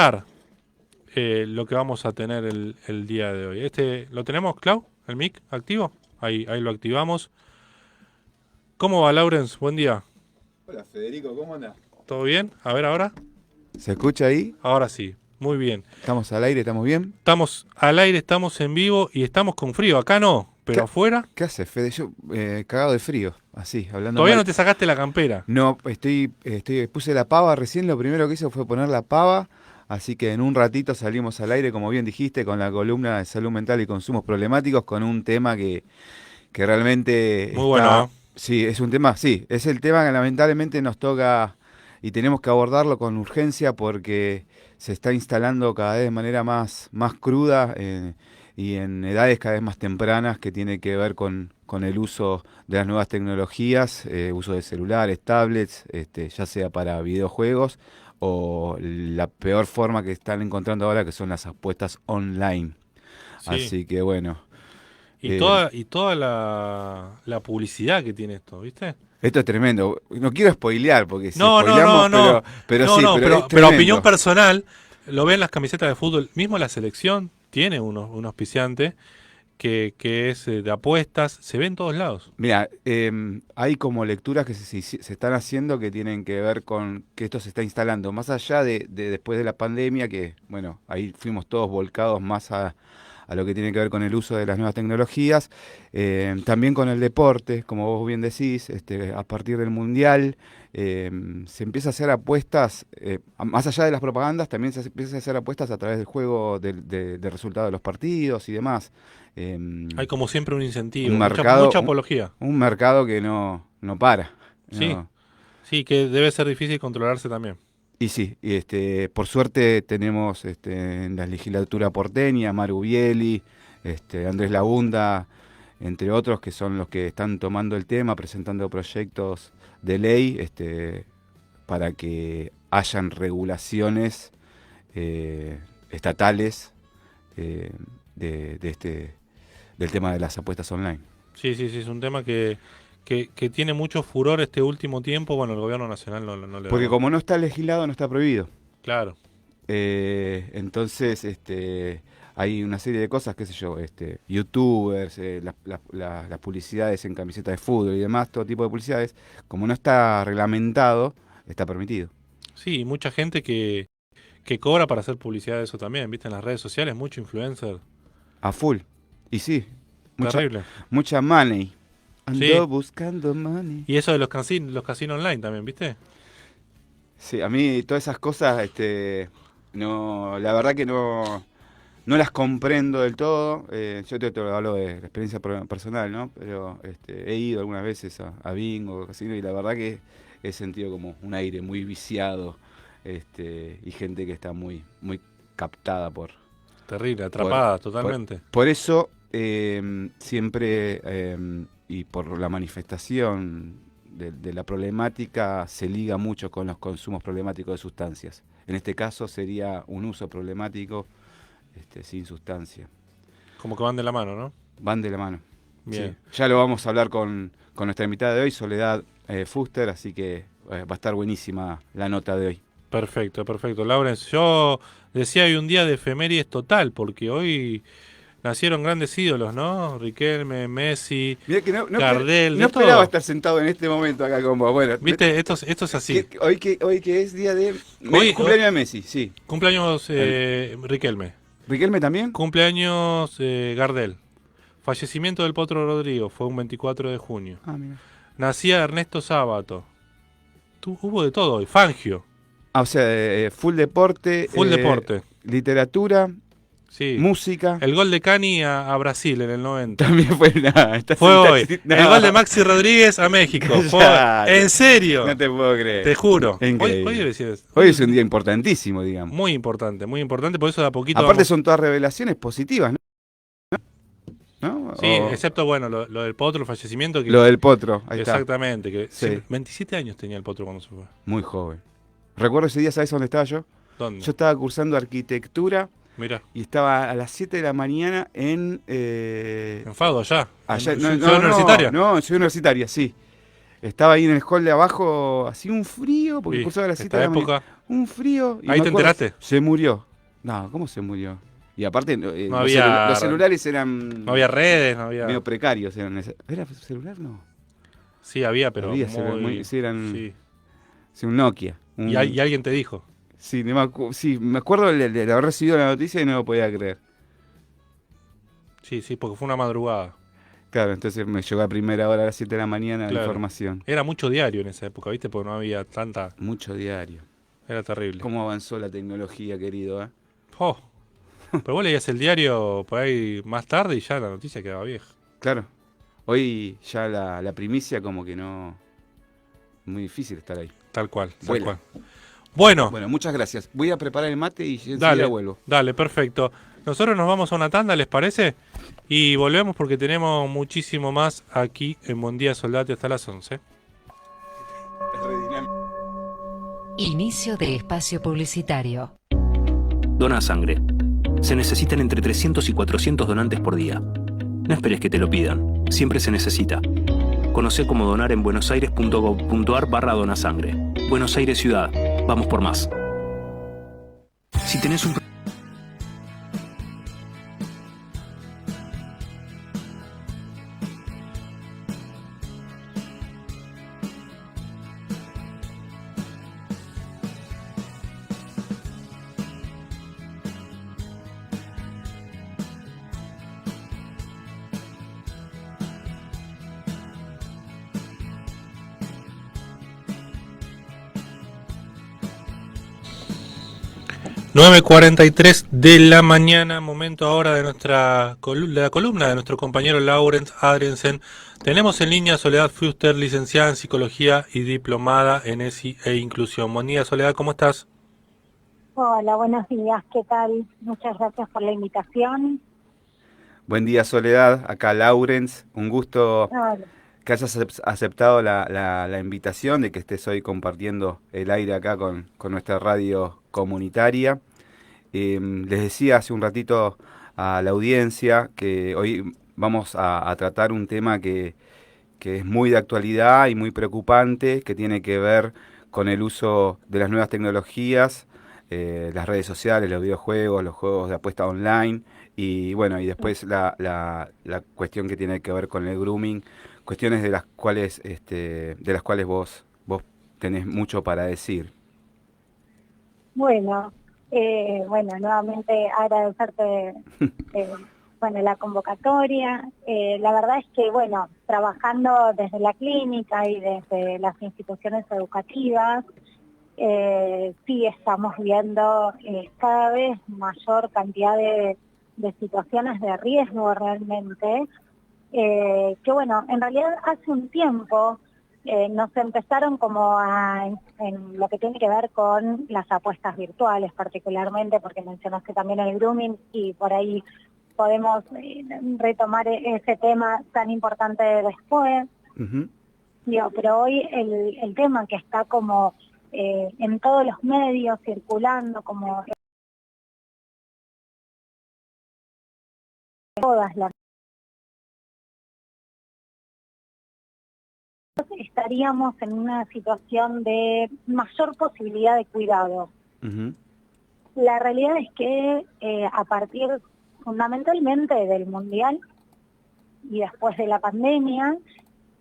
lo que vamos a tener el día de hoy. ¿Lo tenemos, Clau? ¿El mic activo? Ahí lo activamos. ¿Cómo va, Laurens? Buen día. Hola Federico, ¿cómo andás? ¿Todo bien? A ver ahora. ¿Se escucha ahí? Ahora sí. Muy bien. ¿Estamos al aire? ¿Estamos bien? Estamos al aire, estamos en vivo y estamos con frío. Acá no, pero ¿Qué, afuera. qué hace, Fede? Yo cagado de frío, así, hablando Todavía mal. no te sacaste la campera. No, puse la pava recién, lo primero que hice fue poner la pava, así que en un ratito salimos al aire, como bien dijiste, con la columna de salud mental y consumos problemáticos, con un tema que realmente Muy bueno, está. ¿eh? Sí, es un tema, sí, es el tema que lamentablemente nos toca y tenemos que abordarlo con urgencia porque se está instalando cada vez de manera más cruda y en edades cada vez más tempranas que tiene que ver con el uso de las nuevas tecnologías, uso de celulares, tablets, ya sea para videojuegos o la peor forma que están encontrando ahora que son las apuestas online. Sí. Así que bueno. Y eh, toda la publicidad que tiene esto, ¿viste? Esto es tremendo. No quiero spoilear, porque si No, no, no, spoileamos, no. pero No, sí, no, pero es pero opinión tremendo. personal, lo ven las camisetas de fútbol, mismo la selección tiene un auspiciante que es de apuestas, se ve en todos lados. Mira, hay como lecturas que se están haciendo que tienen que ver con que esto se está instalando. Más allá de después de la pandemia, que bueno, ahí fuimos todos volcados más a lo que tiene que ver con el uso de las nuevas tecnologías, también con el deporte, como vos bien decís, a partir del Mundial. Se empieza a hacer apuestas, más allá de las propagandas, también se empieza a hacer apuestas a través del juego, del resultado de los partidos y demás. Hay como siempre un Un incentivo, mercado, mucha apología. un mercado que no para. Sí, No. sí, que debe ser difícil controlarse también. Y sí, por suerte tenemos en la legislatura porteña, Maru Bieli, Andrés Lagunda, entre otros, que son los que están tomando el tema, presentando proyectos de ley para que hayan regulaciones estatales eh, de del tema de las apuestas online. Sí, sí, sí, es un tema que tiene mucho furor este último tiempo. Bueno, el gobierno nacional no le Porque da. como no está legislado, no está prohibido. Claro. Entonces, hay una serie de cosas, qué sé yo, youtubers, las publicidades en camiseta de fútbol y demás, todo tipo de publicidades, como no está reglamentado, está permitido. Sí, mucha gente que cobra para hacer publicidad de eso también, ¿viste? En las redes sociales, mucho influencer. A full. Y sí, mucha, Terrible. mucha money. Sí. Ando buscando money. Y eso de los casinos online también, ¿viste? Sí, a mí todas esas cosas, no, la verdad que no las comprendo del todo. Yo te lo hablo de experiencia personal, ¿no? Pero he ido algunas veces a bingo, casino, y la verdad que he sentido como un aire muy viciado, y gente que está muy captada Terrible, por, atrapada por, totalmente. por eso siempre, y por la manifestación de la problemática, se liga mucho con los consumos problemáticos de sustancias. En este caso sería un uso problemático sin sustancia. Como que van de la mano, ¿no? Van de la mano. Sí. Bien. Ya lo vamos a hablar con nuestra invitada de hoy, Soledad Fuster, así que va a estar buenísima la nota de hoy. Perfecto, perfecto. Laurence, yo decía hoy un día de efemérides total, porque hoy nacieron grandes ídolos, ¿no? Riquelme, Messi, Mirá que Gardel, no de esperaba todo. estar sentado en este momento acá con vos. Bueno, ¿Viste? Esto es así. hoy que es día de Hoy, cumpleaños de Messi, sí. cumpleaños El- Riquelme. ¿Riquelme también? Cumpleaños Gardel. Fallecimiento del Potro Rodrigo fue un 24 de junio. Ah, mira. Nacía Ernesto Sábato. Hubo de todo hoy. Fangio. Ah, o sea, full deporte, Full deporte. literatura, Sí. música. El gol de Cani a Brasil en el 90. También fue nada. Fue hoy. El gol de Maxi Rodríguez a México. Fue hoy. Cállate. En serio. No te puedo creer. Te juro. Increíble. Hoy debe ser Hoy es un día importantísimo, digamos. muy importante, muy importante. Por eso de a poquito Aparte vamos. son todas revelaciones positivas, ¿no? Sí, excepto, bueno, lo del Potro, el fallecimiento. Lo del potro, ahí está. Exactamente. Que Sí. 27 años tenía el Potro cuando se fue. Muy joven. Recuerdo ese día, ¿sabes dónde estaba yo? ¿Dónde? Yo estaba cursando arquitectura Mira, y estaba a las 7 de la mañana en... en Fado, allá. allá, En Ciudad Universitaria. no, en Ciudad Universitaria, sí. Estaba ahí en el hall de abajo, así un frío, porque Sí, cursaba a las 7 esta de la mañana. época. Un frío, y Ahí me te acuerdo, enteraste. se murió. No, ¿cómo se murió? Y aparte, No los había, celulares no había eran redes, no medio había. precarios. ¿Era celular? No. Sí, había, pero Había celular, muy. sí, eran Sí. sí, un Nokia. Y alguien te dijo. Sí, sí, me acuerdo de haber recibido la noticia y no lo podía creer. Sí, sí, porque fue una madrugada. Claro, entonces me llegó a primera hora a las 7 de la mañana la Claro. información. Era mucho diario en esa época, ¿viste? Porque no había tanta. Mucho diario. Era terrible. ¿Cómo avanzó la tecnología, querido? Oh, pero vos leías el diario por ahí más tarde y ya la noticia quedaba vieja. Claro. Hoy ya la primicia como que no... Muy difícil estar ahí. Tal cual, tal Vuela. cual. Bueno, Bueno, muchas gracias. Voy a preparar el mate y enseguida dale, vuelvo. dale, perfecto. Nosotros nos vamos a una tanda, ¿les parece? Y volvemos porque tenemos muchísimo más aquí en Buen Día Soldati hasta las 11. Es re dinámico. Inicio de espacio publicitario. Dona sangre. Se necesitan entre 300 y 400 donantes por día. No esperes que te lo pidan. Siempre se necesita. Conoce cómo donar en buenosaires.gov.ar/donasangre. Buenos Aires Ciudad. Vamos por más. Si tenés un... 9:43 de la mañana, momento ahora de de la columna de nuestro compañero Laurens Adriensen. Tenemos en línea a Soledad Fuster, licenciada en Psicología y diplomada en ESI e Inclusión. Buen día, Soledad, ¿cómo estás? Hola, buenos días, ¿qué tal? Muchas gracias por la invitación. Buen día, Soledad. Acá Laurens. Un gusto Hola. que hayas aceptado la invitación de que estés hoy compartiendo el aire acá con nuestra radio comunitaria. Les decía hace un ratito a la audiencia que hoy vamos a tratar un tema que es muy de actualidad y muy preocupante, que tiene que ver con el uso de las nuevas tecnologías, las redes sociales, los videojuegos, los juegos de apuesta online y bueno, y después la cuestión que tiene que ver con el grooming, cuestiones de las cuales vos tenés mucho para decir. Bueno, nuevamente agradecerte eh, la convocatoria. La verdad es que, bueno, trabajando desde la clínica y desde las instituciones educativas, sí estamos viendo cada vez mayor cantidad de situaciones de riesgo realmente, que bueno, en realidad hace un tiempo nos empezaron como en lo que tiene que ver con las apuestas virtuales particularmente, porque mencionaste también el grooming y por ahí podemos retomar ese tema tan importante después. Ujú. Digo, pero hoy el tema que está como en todos los medios circulando, como en todas las... estaríamos en una situación de mayor posibilidad de cuidado. Ujú. La realidad es que a partir fundamentalmente del Mundial y después de la pandemia,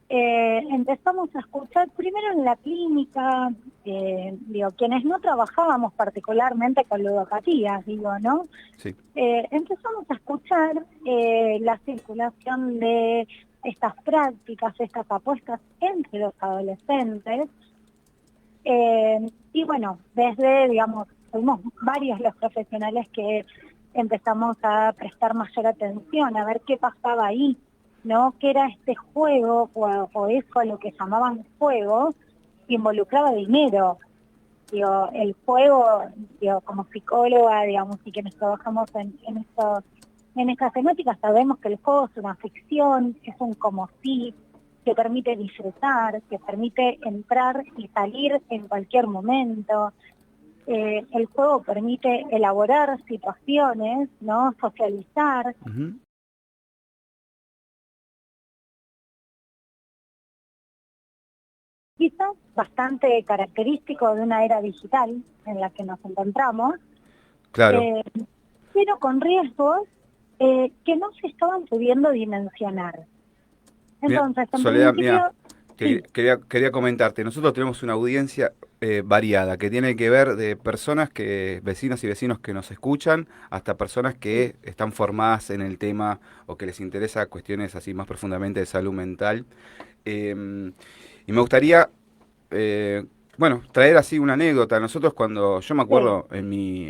empezamos a escuchar primero en la clínica, quienes no trabajábamos particularmente con ludopatía, ¿no? Sí. Empezamos a escuchar la circulación de estas prácticas, estas apuestas entre los adolescentes. Y bueno, fuimos varios los profesionales que empezamos a prestar mayor atención, a ver qué pasaba ahí, ¿no? ¿Qué era este juego o eso a lo que llamaban juego que involucraba dinero? El juego, como psicóloga, y quienes trabajamos en estas temáticas, sabemos que el juego es una ficción, es un como si, que permite disfrutar, que permite entrar y salir en cualquier momento. El juego permite elaborar situaciones, ¿no? Socializar. Ujú. quizás bastante característico de una era digital en la que nos encontramos, Claro. pero con riesgos que no se estaban pudiendo dimensionar. Mira, Entonces, en Soledad, principio, mira, sí, quería comentarte, nosotros tenemos una audiencia variada, que tiene que ver de personas vecinas y vecinos que nos escuchan, hasta personas que están formadas en el tema o que les interesa cuestiones así más profundamente de salud mental. Y me gustaría, bueno, traer así una anécdota. Nosotros yo me sí, acuerdo en mi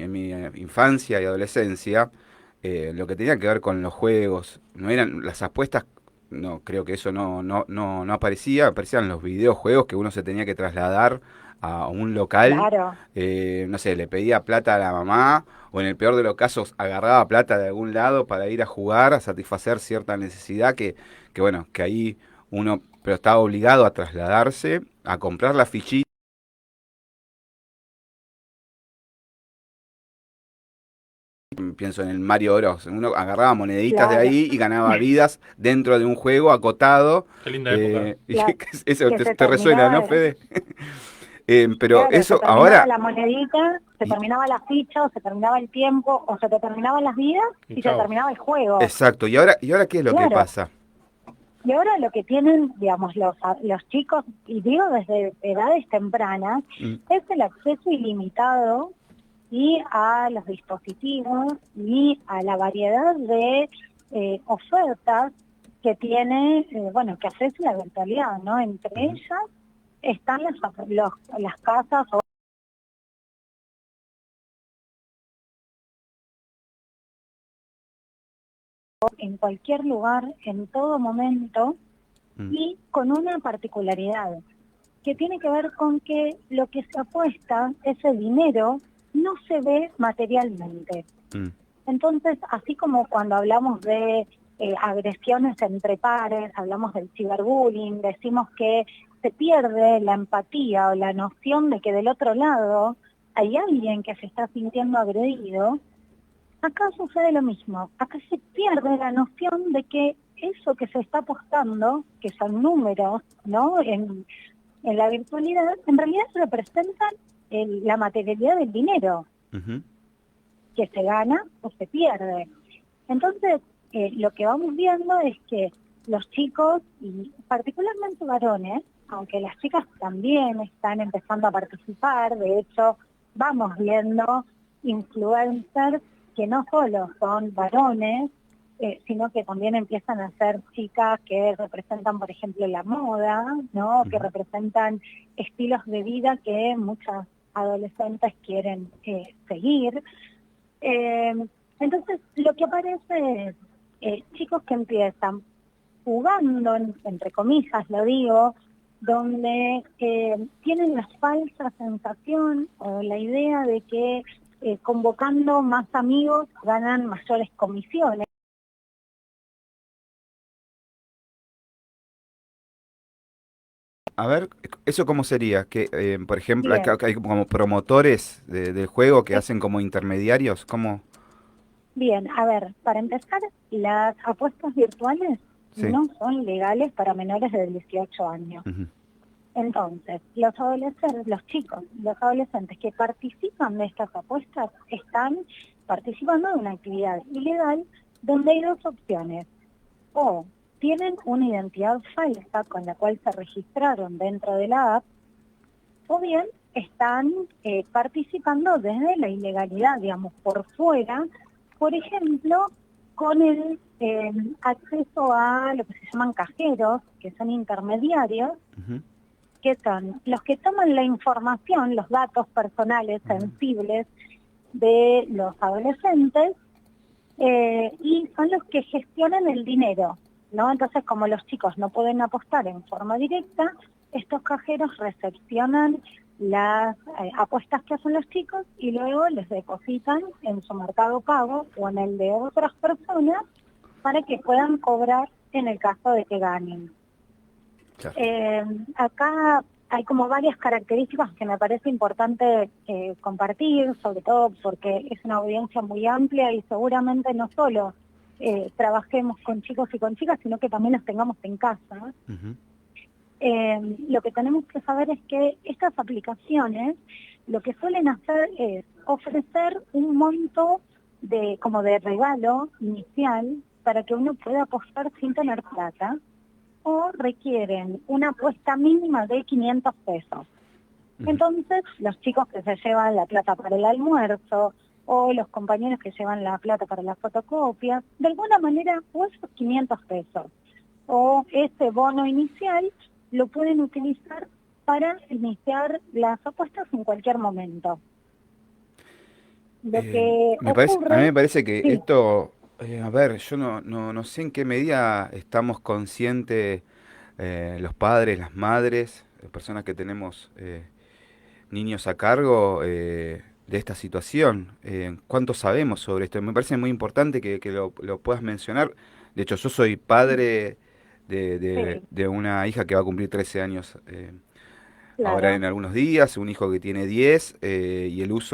infancia y adolescencia, lo que tenía que ver con los juegos, no eran las apuestas, no, creo que eso no aparecía, aparecían los videojuegos que uno se tenía que trasladar a un local, claro. no sé, le pedía plata a la mamá, o en el peor de los casos agarraba plata de algún lado para ir a jugar, a satisfacer cierta necesidad que bueno, que ahí uno, pero estaba obligado a trasladarse, a comprar la fichita. Pienso en el Mario Bros. Uno agarraba moneditas de Claro, ahí y ganaba vidas dentro de un juego acotado. Qué linda época. Y claro, eso que te, se te resuena, ¿no, terminaba, Fede? Pero claro, se eso terminaba ahora... la monedita, se y- terminaba la ficha, o se terminaba el tiempo, o se te terminaban las vidas Y y se chao. terminaba el juego. exacto. ¿Y ahora qué es lo que Claro. pasa? Y ahora lo que tienen, digamos, los chicos, y digo desde edades tempranas, Mm, es el acceso ilimitado y a los dispositivos y a la variedad de ofertas que tiene, bueno, que ofrece la virtualidad, ¿no? Entre ujú. ellas están las casas o en cualquier lugar, en todo momento, Mm, y con una particularidad que tiene que ver con que lo que se apuesta, ese dinero, no se ve materialmente. mm, Entonces, así como cuando hablamos de agresiones entre pares, hablamos del ciberbullying, decimos que se pierde la empatía o la noción de que del otro lado hay alguien que se está sintiendo agredido, acá sucede lo mismo. Acá se pierde la noción de que eso que se está apostando, que son números, ¿no? En la virtualidad, en realidad representan la materialidad del dinero ujú. que se gana o se pierde. Entonces, lo que vamos viendo es que los chicos, y particularmente varones, aunque las chicas también están empezando a participar, de hecho, vamos viendo influencers que no solo son varones, sino que también empiezan a ser chicas que representan, por ejemplo, la moda, ¿no? Que Ujú. representan estilos de vida que muchas adolescentes quieren seguir. Eh, entonces, lo que aparece es chicos que empiezan jugando, entre comillas lo digo, donde tienen la falsa sensación o la idea de que convocando más amigos ganan mayores comisiones. A ver, ¿eso cómo sería? Que, por ejemplo, Bien, hay como promotores del juego que eh, hacen como intermediarios. ¿Cómo? bien, a ver, para empezar, las apuestas virtuales Sí. no son legales para menores de 18 años. Ujú, Entonces, los adolescentes, los chicos, los adolescentes que participan de estas apuestas están participando de una actividad ilegal donde hay dos opciones. O tienen una identidad falsa con la cual se registraron dentro de la app, o bien están participando desde la ilegalidad, digamos, por fuera, por ejemplo, con el acceso a lo que se llaman cajeros, que son intermediarios, ujú, que son los que toman la información, los datos personales ujú. sensibles de los adolescentes, y son los que gestionan el dinero, ¿no? Entonces, como los chicos no pueden apostar en forma directa, estos cajeros recepcionan las apuestas que hacen los chicos y luego les depositan en su mercado pago o en el de otras personas para que puedan cobrar en el caso de que ganen. Claro. Acá hay como varias características que me parece importante compartir, sobre todo porque es una audiencia muy amplia y seguramente no solo trabajemos con chicos y con chicas, sino que también los tengamos en casa. Ujú. lo que tenemos que saber es que estas aplicaciones lo que suelen hacer es ofrecer un monto como de regalo inicial para que uno pueda apostar sin tener plata, o requieren una apuesta mínima de 500 pesos. Entonces, los chicos que se llevan la plata para el almuerzo o los compañeros que llevan la plata para las fotocopias, de alguna manera, o esos 500 pesos o ese bono inicial lo pueden utilizar para iniciar las apuestas en cualquier momento. Lo que a mí me parece que sí, esto, a ver, yo no sé en qué medida estamos conscientes, los padres, las madres, personas que tenemos niños a cargo, de esta situación. ¿Cuánto sabemos sobre esto? Me parece muy importante que lo puedas mencionar. De hecho, yo soy padre sí, de una hija que va a cumplir 13 años. Ahora claro, en algunos días, un hijo que tiene 10, y ellos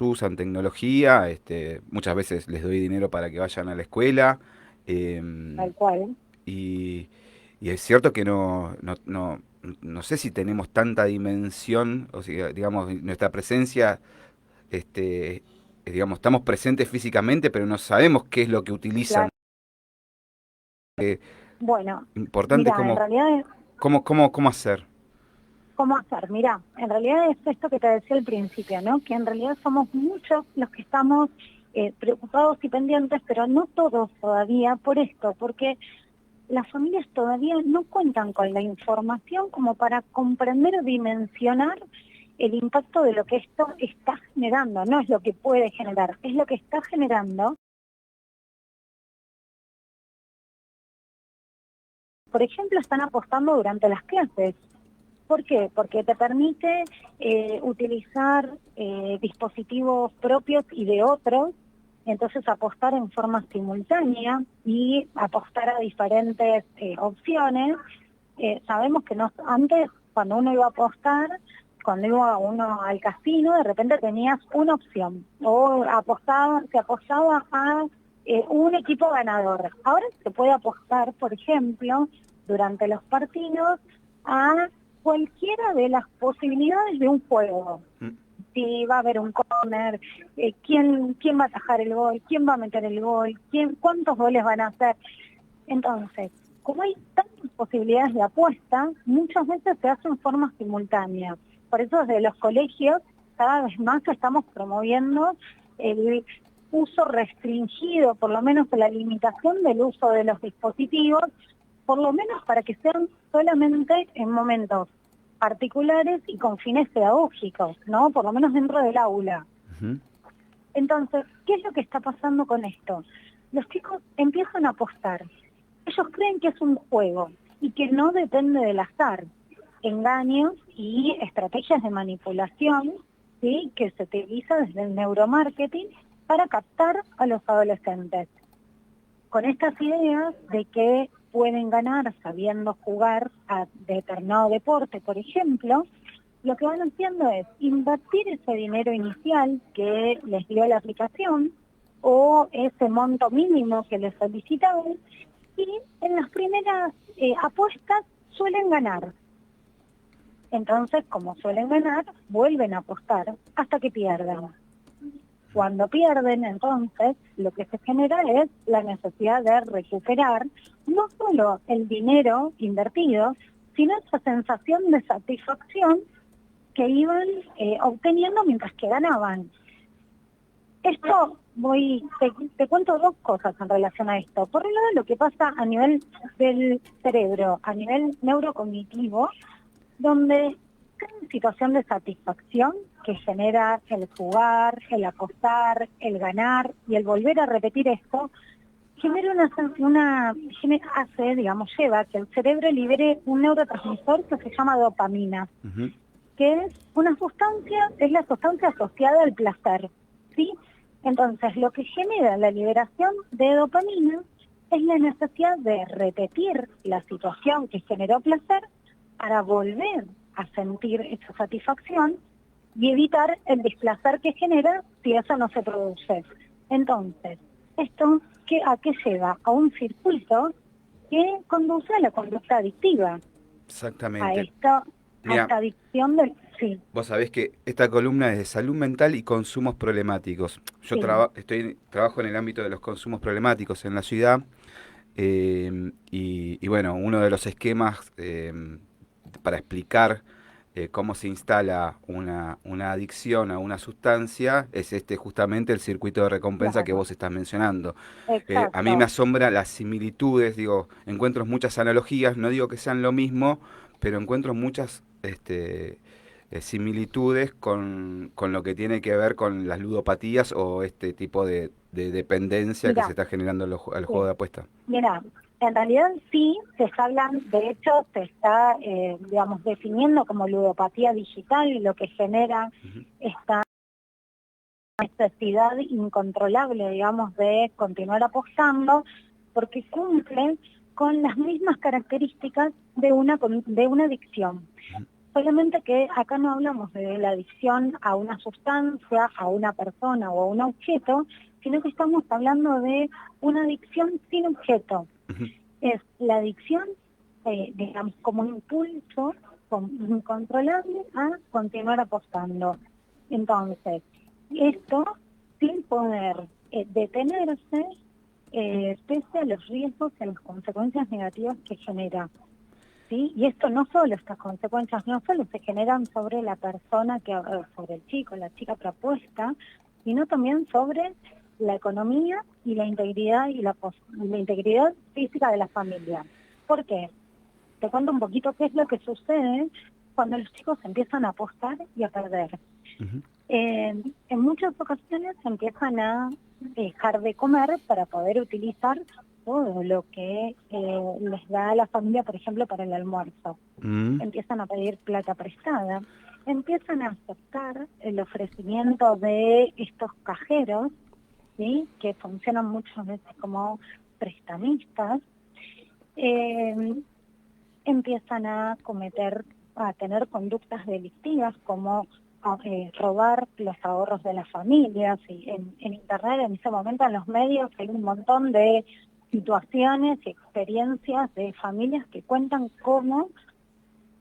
usan tecnología, muchas veces les doy dinero para que vayan a la escuela, em, tal cual. y, y es cierto que no sé si tenemos tanta dimensión, o sea, digamos, nuestra presencia, digamos, estamos presentes físicamente, pero no sabemos qué es lo que utilizan. Claro. Bueno, Importante mira, en realidad cómo hacer. ¿cómo hacer? Mira, en realidad es esto que te decía al principio, ¿no? Que en realidad somos muchos los que estamos preocupados y pendientes, pero no todos todavía por esto, porque las familias todavía no cuentan con la información como para comprender o dimensionar el impacto de lo que esto está generando. No es lo que puede generar, es lo que está generando. Por ejemplo, están apostando durante las clases. ¿Por qué? Porque te permite utilizar dispositivos propios y de otros, entonces apostar en forma simultánea y apostar a diferentes opciones. Sabemos que antes, cuando uno iba a apostar, cuando iba uno al casino, de repente tenías una opción, o se apostaba a un equipo ganador. Ahora se puede apostar, por ejemplo, durante los partidos, a cualquiera de las posibilidades de un juego. Mm. Si va a haber un córner, quién va a atajar el gol, quién va a meter el gol, cuántos goles van a hacer. Entonces, como hay tantas posibilidades de apuesta, muchas veces se hace en forma simultánea. Por eso desde los colegios cada vez más estamos promoviendo el uso restringido, por lo menos la limitación del uso de los dispositivos, por lo menos para que sean solamente en momentos particulares y con fines pedagógicos, ¿no? Por lo menos dentro del aula. Ujú. Entonces, ¿qué es lo que está pasando con esto? Los chicos empiezan a apostar. Ellos creen que es un juego y que no depende del azar. Engaños y estrategias de manipulación, ¿sí?, que se utiliza desde el neuromarketing para captar a los adolescentes. Con estas ideas de que pueden ganar sabiendo jugar a determinado deporte, por ejemplo, lo que van haciendo es invertir ese dinero inicial que les dio la aplicación o ese monto mínimo que les solicitaban, y en las primeras apuestas suelen ganar. Entonces, como suelen ganar, vuelven a apostar hasta que pierdan. Cuando pierden, entonces, lo que se genera es la necesidad de recuperar no solo el dinero invertido, sino esa sensación de satisfacción que iban obteniendo mientras que ganaban. Esto te cuento dos cosas en relación a esto. Por un lado, lo que pasa a nivel del cerebro, a nivel neurocognitivo, donde cada situación de satisfacción que genera el jugar, el apostar, el ganar y el volver a repetir esto, lleva a que el cerebro libere un neurotransmisor que se llama dopamina, Ujú. que es la sustancia asociada al placer, ¿sí? Entonces, lo que genera la liberación de dopamina es la necesidad de repetir la situación que generó placer para volver a sentir esa satisfacción y evitar el displacer que genera si eso no se produce. Entonces, ¿esto a qué lleva? A un circuito que conduce a la conducta adictiva. Exactamente. esto, a Mira, esta adicción del... Sí, vos sabés que esta columna es de salud mental y consumos problemáticos. Yo sí, trabajo en el ámbito de los consumos problemáticos en la ciudad. Y bueno, uno de los esquemas para explicar cómo se instala una adicción a una sustancia es justamente el circuito de recompensa que claro, vos estás mencionando. A mí me exacto. asombra las similitudes, digo, encuentro muchas analogías, no digo que sean lo mismo, pero encuentro muchas similitudes con lo que tiene que ver con las ludopatías o este tipo de dependencia que se Mira, está generando al juego sí. de apuesta. Mira, en realidad sí se está hablando, de hecho se está, digamos, definiendo como ludopatía digital lo que genera Ujú. esta necesidad incontrolable, digamos, de continuar apostando, porque cumple con las mismas características de una adicción. Solamente que acá no hablamos de la adicción a una sustancia, a una persona o a un objeto, sino que estamos hablando de una adicción sin objeto. Ujú. Es la adicción, digamos, como un impulso incontrolable a continuar apostando. Entonces, esto sin poder detenerse, pese a los riesgos y a las consecuencias negativas que genera. ¿Sí? Y esto no solo, estas consecuencias no solo se generan sobre la persona, sobre el chico, la chica propuesta, sino también sobre la economía y la integridad la integridad física de la familia. ¿Por qué? Te cuento un poquito qué es lo que sucede cuando los chicos empiezan a apostar y a perder. Ujú. En muchas ocasiones empiezan a dejar de comer para poder utilizar todo lo que les da la familia, por ejemplo, para el almuerzo. Mm. Empiezan a pedir plata prestada, empiezan a aceptar el ofrecimiento de estos cajeros, ¿sí? Que funcionan muchas veces como prestamistas, eh, empiezan a tener conductas delictivas como robar los ahorros de las familias. Y en Internet, en ese momento, en los medios, hay un montón de situaciones y experiencias de familias que cuentan cómo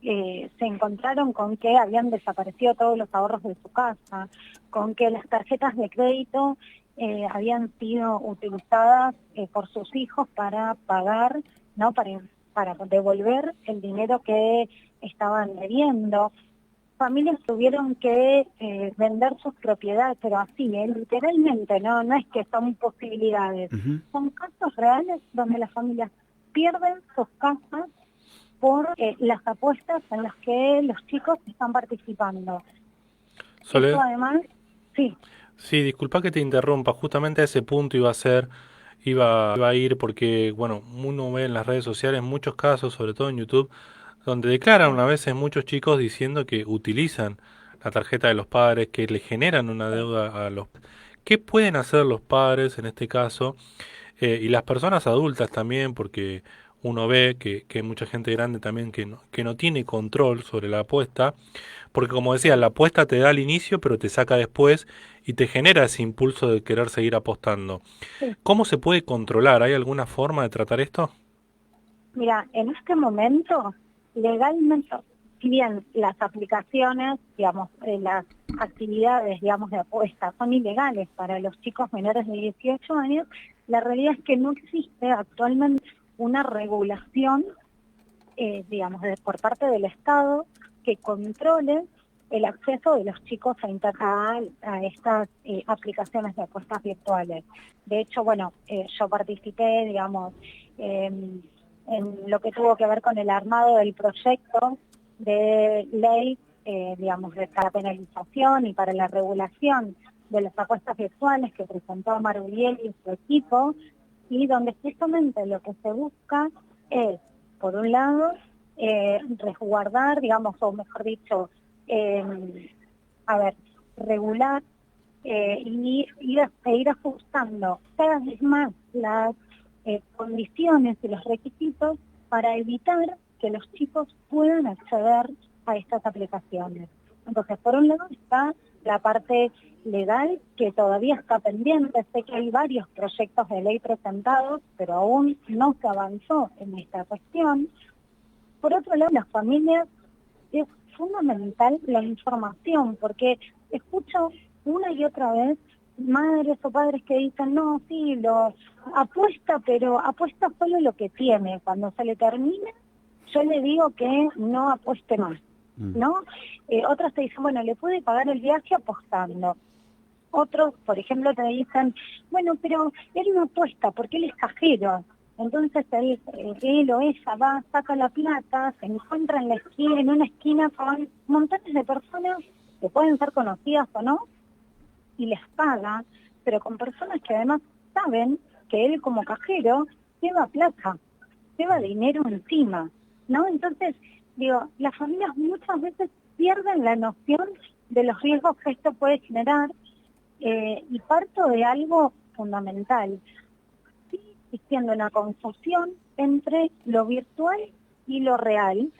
se encontraron con que habían desaparecido todos los ahorros de su casa, con que las tarjetas de crédito habían sido utilizadas por sus hijos para pagar, ¿no? Para devolver el dinero que estaban debiendo. Familias tuvieron que vender sus propiedades, pero así, literalmente, no es que son posibilidades, Ujú. son casos reales donde las familias pierden sus casas por las apuestas en las que los chicos están participando. Esto Soledad, además, sí, sí, disculpa que te interrumpa, justamente a ese punto iba a ir porque, bueno, uno ve en las redes sociales muchos casos, sobre todo en YouTube, donde declaran sí, a veces muchos chicos diciendo que utilizan la tarjeta de los padres, que le generan una sí. deuda a los... ¿Qué pueden hacer los padres en este caso? Y las personas adultas también, porque uno ve que hay mucha gente grande también que no tiene control sobre la apuesta, porque como decía, Sí. la apuesta te da al inicio, pero te saca después y te genera ese impulso de querer seguir apostando. Sí. ¿Cómo se puede controlar? ¿Hay alguna forma de tratar esto? Mira, en este momento, legalmente, si bien las aplicaciones, digamos, las actividades, digamos, de apuesta son ilegales para los chicos menores de 18 años, la realidad es que no existe actualmente una regulación, digamos, por parte del Estado que controle el acceso de los chicos a estas aplicaciones de apuestas virtuales. De hecho, bueno, yo participé, digamos, en lo que tuvo que ver con el armado del proyecto de ley, digamos, para penalización y para la regulación de las apuestas virtuales que presentó Maruriel y su equipo, y donde justamente lo que se busca es, por un lado, resguardar, digamos, o mejor dicho, regular y ir ajustando cada vez más las condiciones y los requisitos para evitar que los chicos puedan acceder a estas aplicaciones. Entonces, por un lado está la parte legal, que todavía está pendiente. Sé que hay varios proyectos de ley presentados, pero aún no se avanzó en esta cuestión. Por otro lado, las familias es fundamental la información, porque escucho una y otra vez madres o padres que dicen, no, sí, lo apuesta, pero apuesta solo lo que tiene. Cuando se le termine, yo le digo que no apueste más, ¿no? Otros te dicen, bueno, le puede pagar el viaje apostando. Otros, por ejemplo, te dicen, bueno, pero él no apuesta porque él es cajero. Entonces él o ella va, saca la plata, se encuentra en la esquina, en una esquina con montones de personas que pueden ser conocidas o no, y les paga, pero con personas que además saben que él como cajero lleva plata, lleva dinero encima, ¿no? Entonces, digo, las familias muchas veces pierden la noción de los riesgos que esto puede generar, y parto de algo fundamental. Sigue existiendo una confusión entre lo virtual y lo real,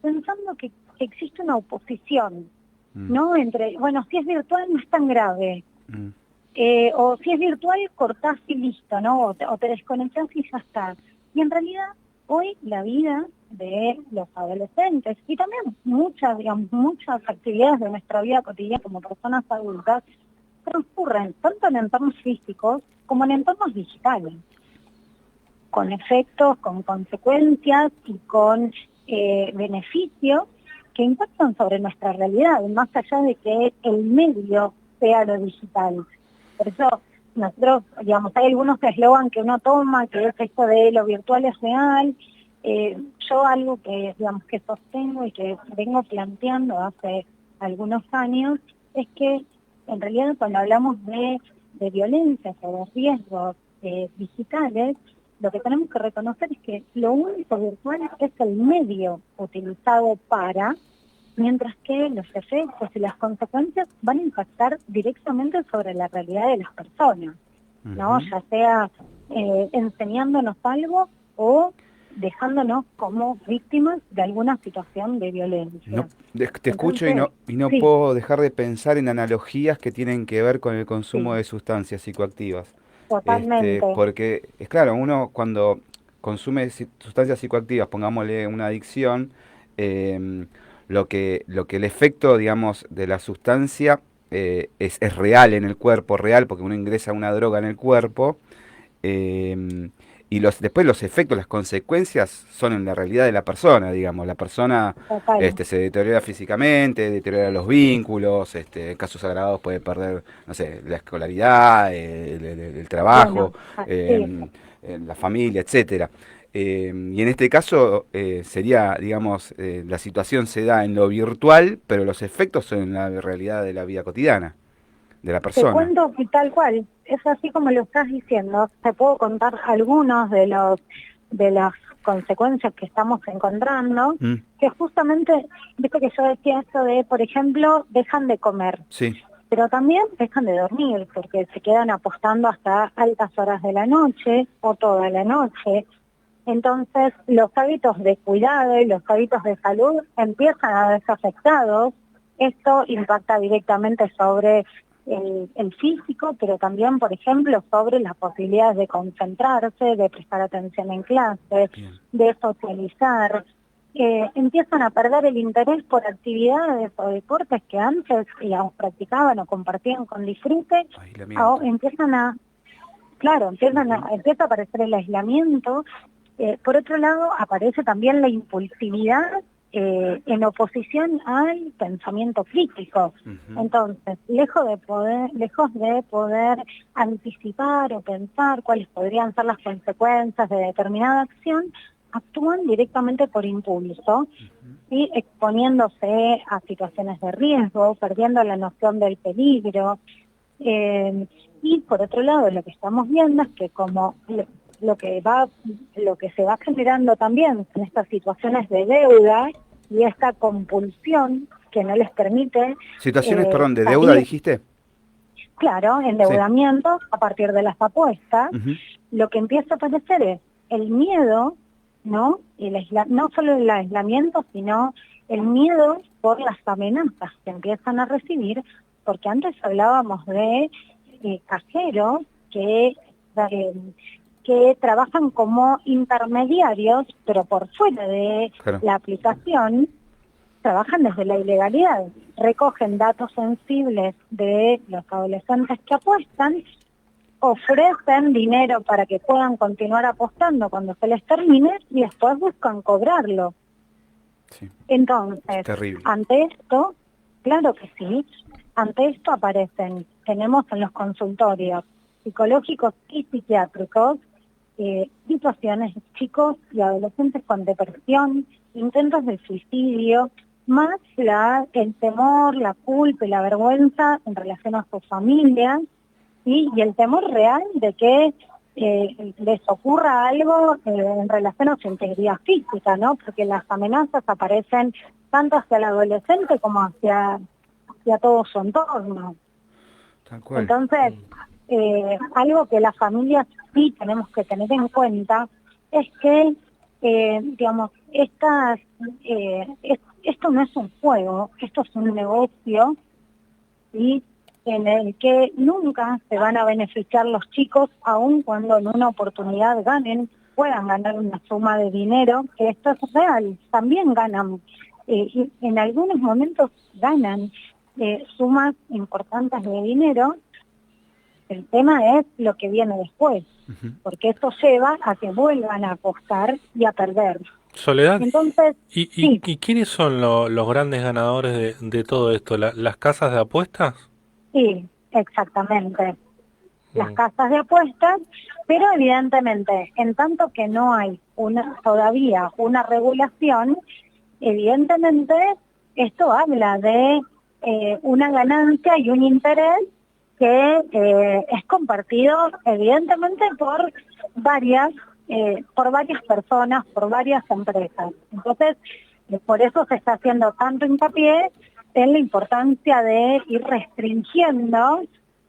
pensando que existe una oposición, ¿no? Entre, bueno, si es virtual no es tan grave, o si es virtual cortás y listo, ¿no? O te desconectás y ya está. Y en realidad, hoy la vida de los adolescentes y también muchas actividades de nuestra vida cotidiana como personas adultas transcurren tanto en entornos físicos como en entornos digitales, con efectos, con consecuencias y con beneficios que impactan sobre nuestra realidad, más allá de que el medio sea lo digital. Por eso nosotros, digamos, hay algunos eslogan que uno toma, que es esto de lo virtual es real. Yo algo que, digamos, que sostengo y que vengo planteando hace algunos años es que en realidad cuando hablamos de violencia o de riesgos digitales, lo que tenemos que reconocer es que lo único virtual es el medio utilizado para, mientras que los efectos y las consecuencias van a impactar directamente sobre la realidad de las personas, ¿no? Ya sea enseñándonos algo o dejándonos como víctimas de alguna situación de violencia. Te escucho y no sí, puedo dejar de pensar en analogías que tienen que ver con el consumo sí, de sustancias psicoactivas. totalmente. Porque es claro, uno cuando consume sustancias psicoactivas, pongámosle una adicción, lo que el efecto, digamos, de la sustancia es real en el cuerpo, real, porque uno ingresa una droga en el cuerpo, y después los efectos, las consecuencias son en la realidad de la persona, digamos. La persona Total. se deteriora físicamente, deteriora los vínculos, en casos agravados puede perder, no sé, la escolaridad, el trabajo, Bueno, sí. la familia, etcétera. Y en este caso sería, digamos, la situación se da en lo virtual, pero los efectos son en la realidad de la vida cotidiana de la Te persona. cuento que tal cual, es así como lo estás diciendo. Te puedo contar algunos de las consecuencias que estamos encontrando, Mm, que justamente, viste que yo decía esto de, por ejemplo, dejan de comer, sí. pero también dejan de dormir, porque se quedan apostando hasta altas horas de la noche o toda la noche. Entonces, los hábitos de cuidado y los hábitos de salud empiezan a verse afectados. Esto impacta directamente sobre el físico, pero también, por ejemplo, sobre las posibilidades de concentrarse, de prestar atención en clase, Bien. de socializar. Empiezan a perder el interés por actividades o deportes que antes, digamos, practicaban o compartían con disfrute. Aislamiento. Empieza a aparecer el aislamiento. Por otro lado, aparece también la impulsividad en oposición al pensamiento crítico. Ujú. Entonces, lejos de poder anticipar o pensar cuáles podrían ser las consecuencias de determinada acción, actúan directamente por impulso y exponiéndose a situaciones de riesgo, perdiendo la noción del peligro. Y por otro lado, lo que estamos viendo es que como lo que se va generando también en estas situaciones de deuda y esta compulsión que no les permite Situaciones, perdón, de deuda, salir, dijiste. claro, Sí. endeudamiento a partir de las apuestas. Ujú. Lo que empieza a aparecer es el miedo, ¿no? No solo el aislamiento, sino el miedo por las amenazas que empiezan a recibir, porque antes hablábamos de cajeros que que trabajan como intermediarios, pero por fuera de Claro. la aplicación, trabajan desde la ilegalidad. Recogen datos sensibles de los adolescentes que apuestan, ofrecen dinero para que puedan continuar apostando cuando se les termine y después buscan cobrarlo. Sí. Entonces, Terrible. ante esto, claro que sí, ante esto tenemos en los consultorios psicológicos y psiquiátricos situaciones de chicos y adolescentes con depresión, intentos de suicidio, más el temor, la culpa y la vergüenza en relación a sus familias, ¿sí? Y el temor real de que les ocurra algo en relación a su integridad física, ¿no? Porque las amenazas aparecen tanto hacia el adolescente como hacia todo su entorno. Tal cual. Entonces, algo que las familias sí tenemos que tener en cuenta es que, digamos, esto no es un juego, esto es un negocio, ¿sí? En el que nunca se van a beneficiar los chicos, aun cuando en una oportunidad puedan ganar una suma de dinero, que esto es real, también ganan, y en algunos momentos ganan sumas importantes de dinero. El tema es lo que viene después, porque esto lleva a que vuelvan a apostar y a perder. Soledad, Entonces, sí. ¿y quiénes son los grandes ganadores de todo esto? ¿Las casas de apuestas? Sí, exactamente. Las Mm. casas de apuestas, pero evidentemente, en tanto que no hay todavía una regulación, evidentemente esto habla de una ganancia y un interés que es compartido evidentemente por varias personas, por varias empresas. Entonces, por eso se está haciendo tanto hincapié en la importancia de ir restringiendo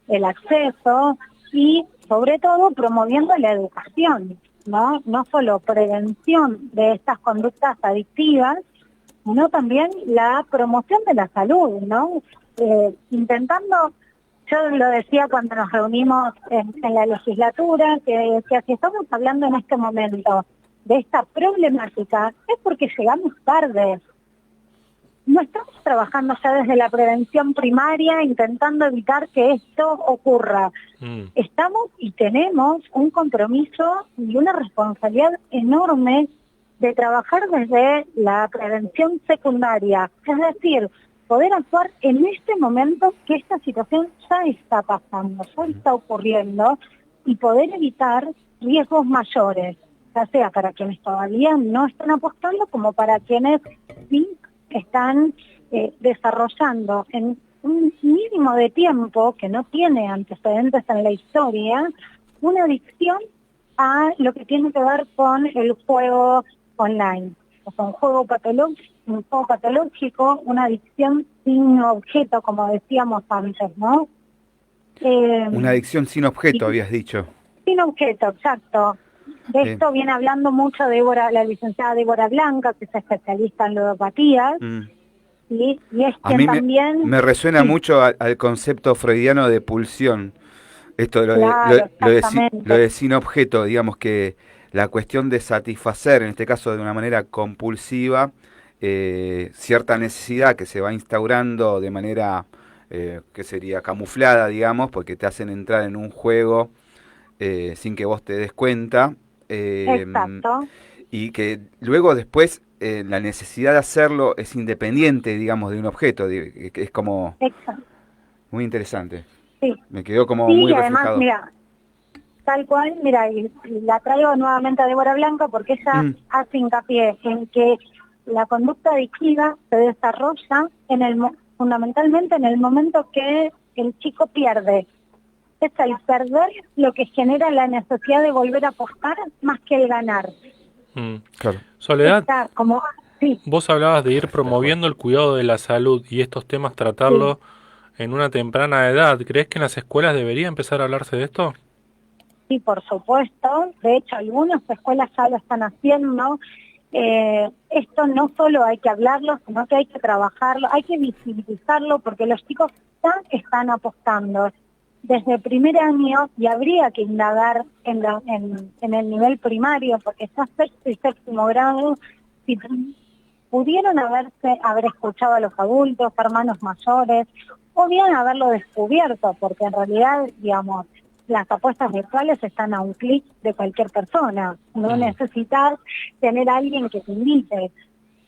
el acceso y, sobre todo, promoviendo la educación, ¿no? No solo prevención de estas conductas adictivas, sino también la promoción de la salud, ¿no? Intentando, yo lo decía cuando nos reunimos en la legislatura, que si estamos hablando en este momento de esta problemática, es porque llegamos tarde. No estamos trabajando ya desde la prevención primaria, intentando evitar que esto ocurra. Estamos y tenemos un compromiso y una responsabilidad enorme de trabajar desde la prevención secundaria, es decir, poder actuar en este momento que esta situación ya está pasando, ya está ocurriendo, y poder evitar riesgos mayores, ya sea para quienes todavía no están apostando como para quienes sí están desarrollando en un mínimo de tiempo que no tiene antecedentes en la historia, una adicción a lo que tiene que ver con el juego online, o sea, un juego patológico, una adicción sin objeto, como decíamos antes, ¿no? Una adicción sin objeto, habías dicho. Sin objeto, exacto. De esto viene hablando mucho la licenciada Débora Blanca, que es especialista en ludopatías, y es A quien mí también... me resuena mucho al concepto freudiano de pulsión. Esto Claro, lo de sin objeto, digamos que la cuestión de satisfacer, en este caso de una manera compulsiva, cierta necesidad que se va instaurando de manera que sería camuflada, digamos, porque te hacen entrar en un juego sin que vos te des cuenta. Exacto. Y que luego después la necesidad de hacerlo es independiente, digamos, de un objeto, que es como Exacto. muy interesante. Sí. Me quedó como Sí, muy además, reflejado. mira, tal cual, mira, y la traigo nuevamente a Débora Blanca porque ella hace hincapié en que la conducta adictiva se desarrolla fundamentalmente en el momento que el chico pierde. Es el perder lo que genera la necesidad de volver a apostar más que el ganar. Claro. Soledad, Sí. vos hablabas de ir promoviendo el cuidado de la salud y estos temas tratarlos en una temprana edad. ¿Crees que en las escuelas debería empezar a hablarse de esto? Sí, por supuesto. De hecho, algunas escuelas ya lo están haciendo. Esto no solo hay que hablarlo, sino que hay que trabajarlo, hay que visibilizarlo, porque los chicos ya están apostando. desde primer año, y habría que indagar en el nivel primario, porque ya sexto y séptimo grado, si pudieron haber escuchado a los adultos, hermanos mayores, o bien haberlo descubierto, porque en realidad, digamos, las apuestas virtuales están a un clic de cualquier persona, no necesitas tener a alguien que te invite.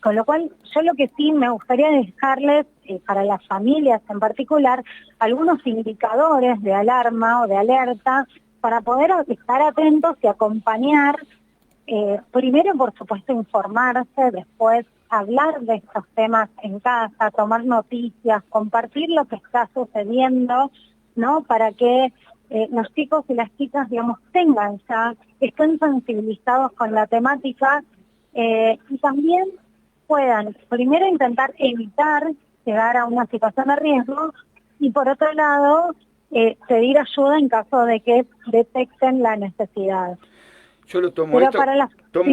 Con lo cual, yo lo que sí me gustaría dejarles, para las familias en particular, algunos indicadores de alarma o de alerta para poder estar atentos y acompañar, primero, por supuesto, informarse, después hablar de estos temas en casa, tomar noticias, compartir lo que está sucediendo, ¿no? Para que los chicos y las chicas, digamos, estén sensibilizados con la temática, y también puedan primero intentar evitar llegar a una situación de riesgo y por otro lado pedir ayuda en caso de que detecten la necesidad. Yo lo tomo, sí.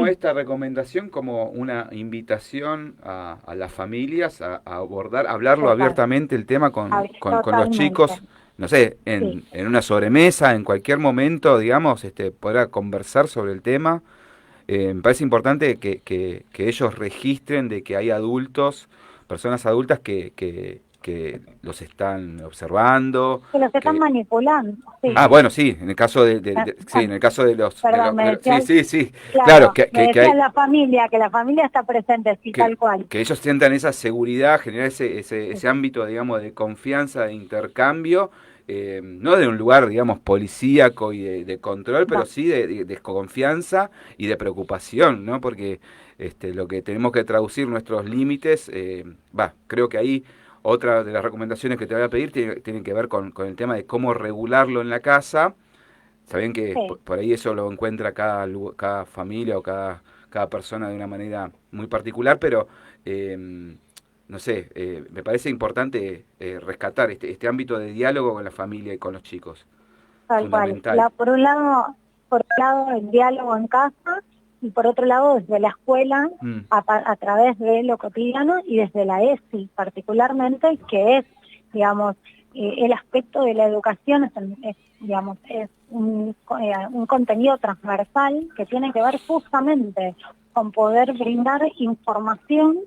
esta recomendación como una invitación a las familias a hablarlo Total. abiertamente el tema con los Totalmente. chicos, no sé, en una sobremesa, en cualquier momento, digamos, poder conversar sobre el tema. Me parece importante que ellos registren de que hay adultos, personas adultas que los están observando. Que los están manipulando. Sí. Ah, bueno, sí, en el caso sí, en el caso de los... Perdón, sí, claro, que decía hay, la familia, que la familia está presente, sí, tal cual. que ellos sientan esa seguridad, generar ese ámbito, digamos, de confianza, de intercambio, no de un lugar, digamos, policíaco y de control, pero sí de confianza y de preocupación, ¿no? Porque lo que tenemos que traducir nuestros límites, creo que ahí otra de las recomendaciones que te voy a pedir tienen que ver con el tema de cómo regularlo en la casa. Saben que por ahí eso lo encuentra cada familia o cada persona de una manera muy particular, pero no sé, me parece importante rescatar este ámbito de diálogo con la familia y con los chicos. Tal cual. Por un lado el diálogo en casa y por otro lado desde la escuela a través de lo cotidiano y desde la ESI particularmente, que es, digamos, el aspecto de la educación es un contenido transversal que tiene que ver justamente con poder brindar información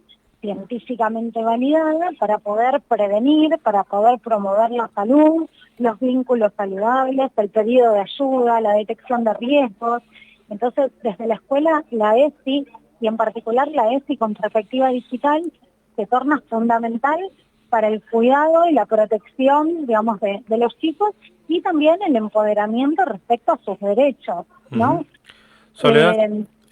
científicamente validada para poder prevenir, para poder promover la salud, los vínculos saludables, el pedido de ayuda, la detección de riesgos. Entonces, desde la escuela, la ESI, y en particular la ESI con perspectiva digital, se torna fundamental para el cuidado y la protección, digamos, de los chicos y también el empoderamiento respecto a sus derechos, ¿no? Soledad,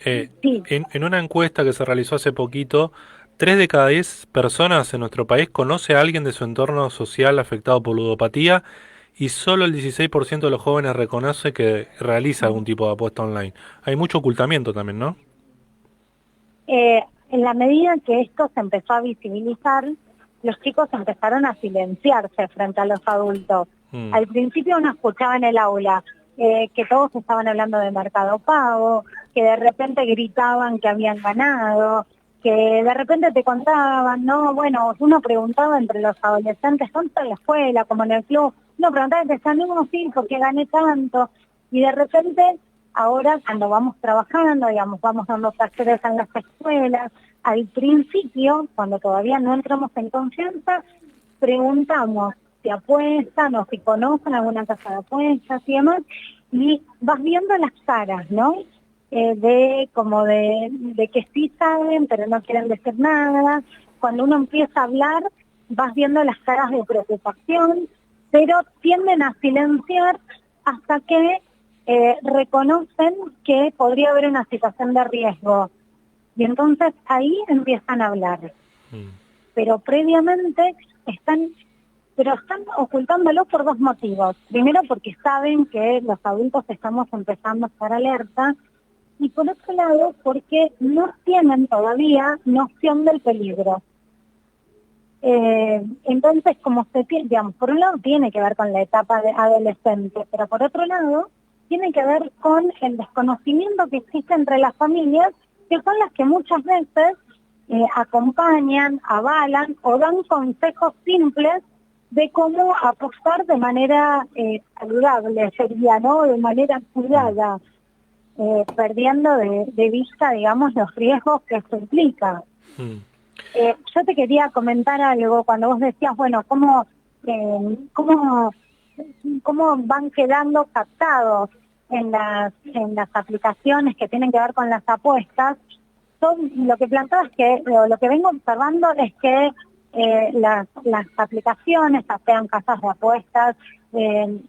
sí. en una encuesta que se realizó hace poquito, 3 de cada 10 personas en nuestro país conoce a alguien de su entorno social afectado por ludopatía y solo el 16% de los jóvenes reconoce que realiza algún tipo de apuesta online. Hay mucho ocultamiento también, ¿no? En la medida que esto se empezó a visibilizar, los chicos empezaron a silenciarse frente a los adultos. Al principio uno escuchaba en el aula que todos estaban hablando de Mercado Pago, que de repente gritaban que habían ganado, que de repente te contaban, ¿no? Bueno, uno preguntaba entre los adolescentes, tanto en la escuela como en el club, uno preguntaba y decía, no, sí, ¿por qué gané tanto? Y de repente, ahora cuando vamos trabajando, digamos, vamos dando talleres en las escuelas, al principio, cuando todavía no entramos en confianza, preguntamos si apuestan o si conocen alguna casa de apuestas y demás, y vas viendo las caras, ¿no? De que sí saben, pero no quieren decir nada. Cuando uno empieza a hablar, vas viendo las caras de preocupación, pero tienden a silenciar hasta que reconocen que podría haber una situación de riesgo. Y entonces ahí empiezan a hablar. Pero previamente están ocultándolo por 2 motivos. Primero, porque saben que los adultos estamos empezando a estar alerta, y por otro lado, porque no tienen todavía noción del peligro. Entonces, digamos, por un lado tiene que ver con la etapa de adolescente, pero por otro lado tiene que ver con el desconocimiento que existe entre las familias, que son las que muchas veces acompañan, avalan o dan consejos simples de cómo apostar de manera saludable, sería, ¿no? De manera cuidada, perdiendo de vista, digamos, los riesgos que esto implica. Yo te quería comentar algo cuando vos decías, bueno, cómo van quedando captados en las aplicaciones que tienen que ver con las apuestas. Lo que planteas lo que vengo observando es que las aplicaciones, ya sean casas de apuestas,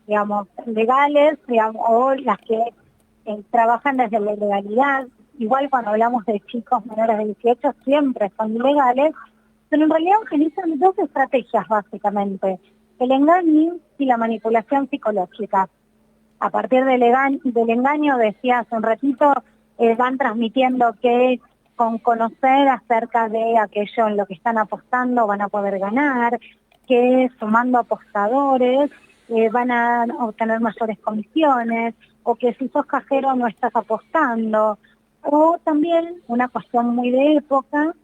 digamos, legales, digamos, o las que trabajan desde la ilegalidad, igual cuando hablamos de chicos menores de 18 siempre son ilegales, pero en realidad utilizan dos estrategias básicamente, el engaño y la manipulación psicológica. A partir del engaño, decía hace un ratito, van transmitiendo que con conocer acerca de aquello en lo que están apostando van a poder ganar, que sumando apostadores van a obtener mayores comisiones, o que si sos cajero no estás apostando, o también una cuestión muy de época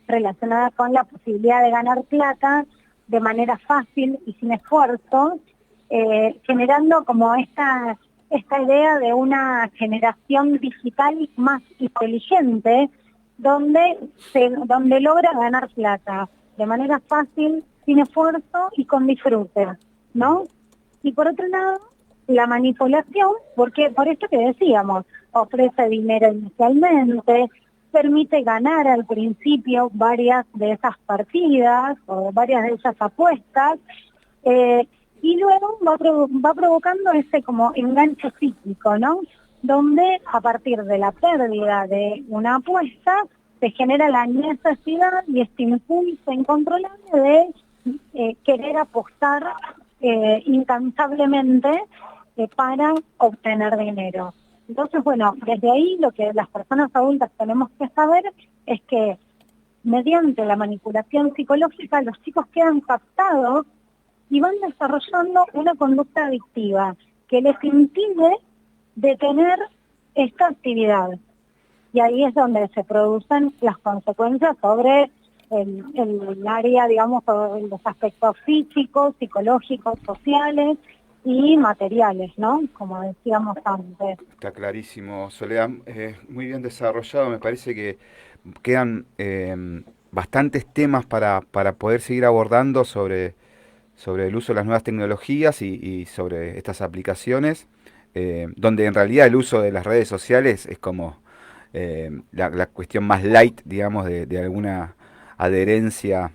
relacionada con la posibilidad de ganar plata de manera fácil y sin esfuerzo, generando como esta idea de una generación digital más inteligente, donde logra ganar plata de manera fácil, sin esfuerzo y con disfrute, ¿no? Y por otro lado, la manipulación, porque por esto que decíamos, ofrece dinero inicialmente, permite ganar al principio varias de esas partidas o varias de esas apuestas, y luego va provocando ese como enganche cíclico, ¿no? Donde a partir de la pérdida de una apuesta se genera la necesidad y este impulso incontrolable de querer apostar incansablemente para obtener dinero. Entonces, bueno, desde ahí lo que las personas adultas tenemos que saber es que mediante la manipulación psicológica los chicos quedan captados y van desarrollando una conducta adictiva que les impide detener esta actividad. Y ahí es donde se producen las consecuencias sobre el área, digamos, sobre los aspectos físicos, psicológicos, sociales y materiales, ¿no? Como decíamos antes. Está clarísimo, Soledad, muy bien desarrollado. Me parece que quedan bastantes temas para poder seguir abordando sobre el uso de las nuevas tecnologías y sobre estas aplicaciones, donde en realidad el uso de las redes sociales es como la cuestión más light, digamos, de alguna adherencia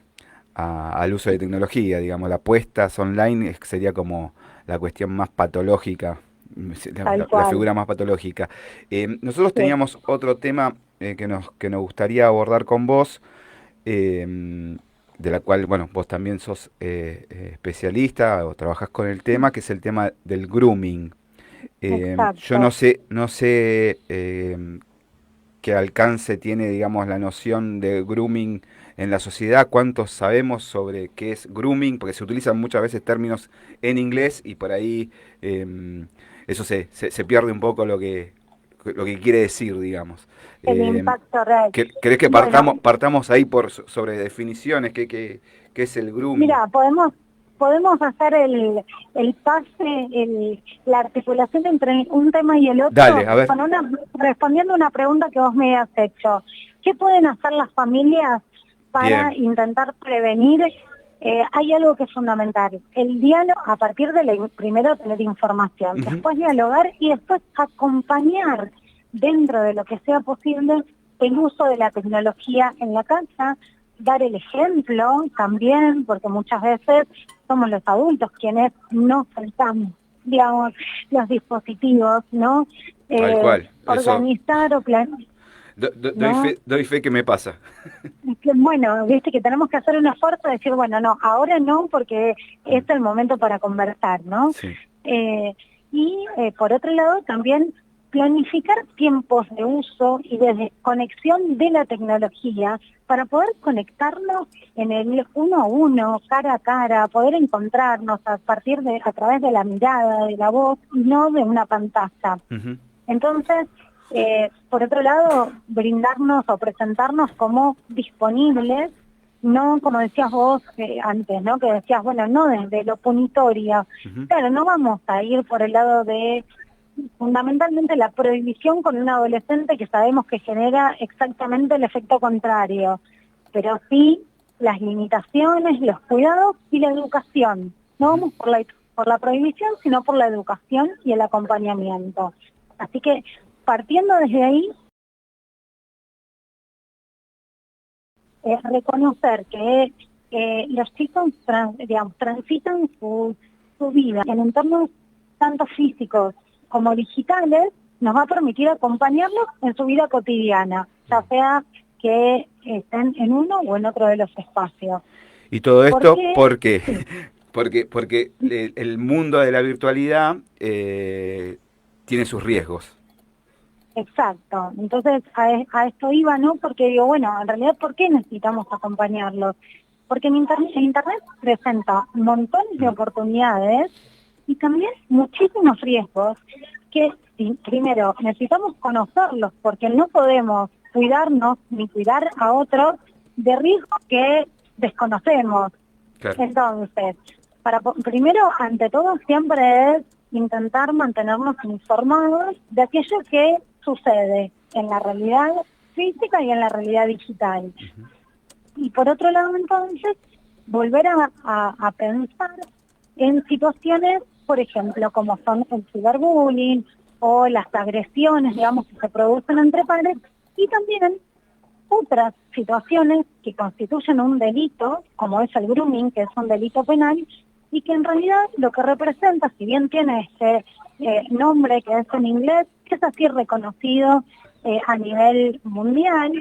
al uso de tecnología, digamos. La apuestas online sería como la cuestión más patológica, la figura más patológica. Nosotros teníamos otro tema que nos gustaría abordar con vos, de la cual, bueno, vos también sos especialista o trabajás con el tema, que es el tema del grooming. Yo no sé qué alcance tiene, digamos, la noción de grooming en la sociedad, cuántos sabemos sobre qué es grooming, porque se utilizan muchas veces términos en inglés y por ahí eso se pierde un poco lo que quiere decir, digamos. El impacto real. ¿Querés que partamos ahí sobre definiciones? ¿Qué es el grooming? Mira, podemos hacer el pase, la articulación entre un tema y el otro. Dale, a ver. Respondiendo a una pregunta que vos me has hecho. ¿Qué pueden hacer las familias para intentar prevenir? Hay algo que es fundamental, el diálogo, a partir de primero tener información, después dialogar y después acompañar dentro de lo que sea posible el uso de la tecnología en la casa, dar el ejemplo también, porque muchas veces somos los adultos quienes no soltamos, digamos, los dispositivos, ¿no? Tal cual. Organizar o planear. Doy fe que me pasa. Bueno, viste que tenemos que hacer un esfuerzo de decir, bueno, no, ahora no, porque es el momento para conversar, ¿no? Sí. Y por otro lado, también planificar tiempos de uso y de desconexión de la tecnología para poder conectarnos en el uno a uno, cara a cara, poder encontrarnos a través de la mirada, de la voz, y no de una pantalla. Entonces, por otro lado, brindarnos o presentarnos como disponibles no como decías vos antes, ¿no? Que decías, bueno, no desde lo punitorio. Claro, no vamos a ir por el lado de fundamentalmente la prohibición con un adolescente que sabemos que genera exactamente el efecto contrario, pero sí las limitaciones, los cuidados y la educación. No vamos por la prohibición, sino por la educación y el acompañamiento. Así que partiendo desde ahí, reconocer que los chicos transitan su vida en entornos tanto físicos como digitales, nos va a permitir acompañarlos en su vida cotidiana, ya sea que estén en uno o en otro de los espacios. Y todo esto ¿Por qué? porque el mundo de la virtualidad tiene sus riesgos. Exacto. Entonces, a esto iba, ¿no? Porque digo, bueno, en realidad, ¿por qué necesitamos acompañarlos? Porque en Internet presenta montones de oportunidades y también muchísimos riesgos que, primero, necesitamos conocerlos porque no podemos cuidarnos ni cuidar a otros de riesgos que desconocemos. Claro. Entonces, primero, ante todo, siempre es intentar mantenernos informados de aquello que sucede en la realidad física y en la realidad digital. Y por otro lado, entonces, volver a pensar en situaciones, por ejemplo, como son el ciberbullying o las agresiones, digamos, que se producen entre pares, y también otras situaciones que constituyen un delito, como es el grooming, que es un delito penal, y que en realidad lo que representa, si bien tiene este nombre que es en inglés, es así reconocido a nivel mundial,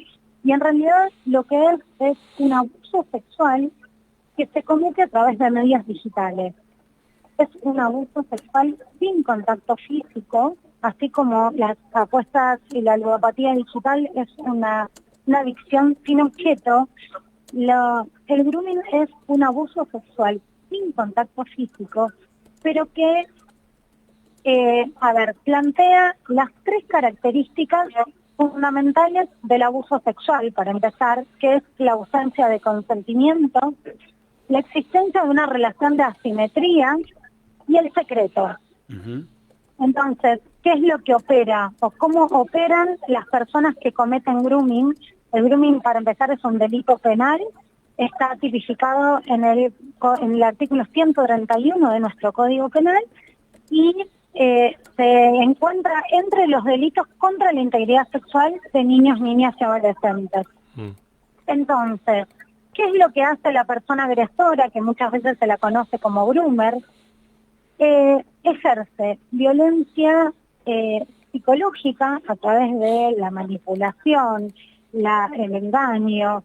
y en realidad lo que es un abuso sexual que se comete a través de medios digitales. Es un abuso sexual sin contacto físico, así como las apuestas y la ludopatía digital es una adicción sin objeto. El grooming es un abuso sexual sin contacto físico, pero que, plantea las tres características fundamentales del abuso sexual, para empezar, que es la ausencia de consentimiento, la existencia de una relación de asimetría y el secreto. Entonces, ¿qué es lo que opera o cómo operan las personas que cometen grooming? El grooming, para empezar, es un delito penal, está tipificado en el artículo 131 de nuestro Código Penal y se encuentra entre los delitos contra la integridad sexual de niños, niñas y adolescentes. Entonces, ¿qué es lo que hace la persona agresora, que muchas veces se la conoce como groomer? Ejerce violencia psicológica a través de la manipulación, el engaño,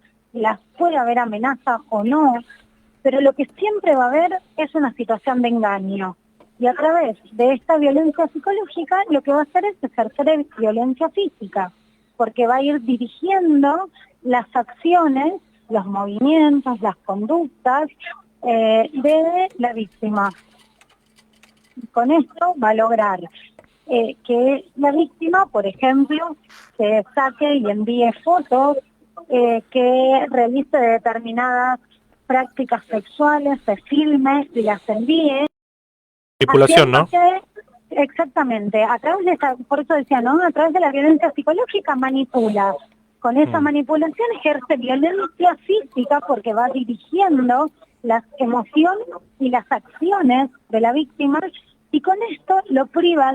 puede haber amenaza o no, pero lo que siempre va a haber es una situación de engaño. Y a través de esta violencia psicológica lo que va a hacer es ejercer violencia física, porque va a ir dirigiendo las acciones, los movimientos, las conductas de la víctima. Con esto va a lograr que la víctima, por ejemplo, se saque y envíe fotos, que realice determinadas prácticas sexuales, se filme y las envíe. Manipulación, ¿no? Exactamente, a través de por eso decía, ¿no? A través de la violencia psicológica manipula. Con esa manipulación ejerce violencia física porque va dirigiendo las emociones y las acciones de la víctima, y con esto lo priva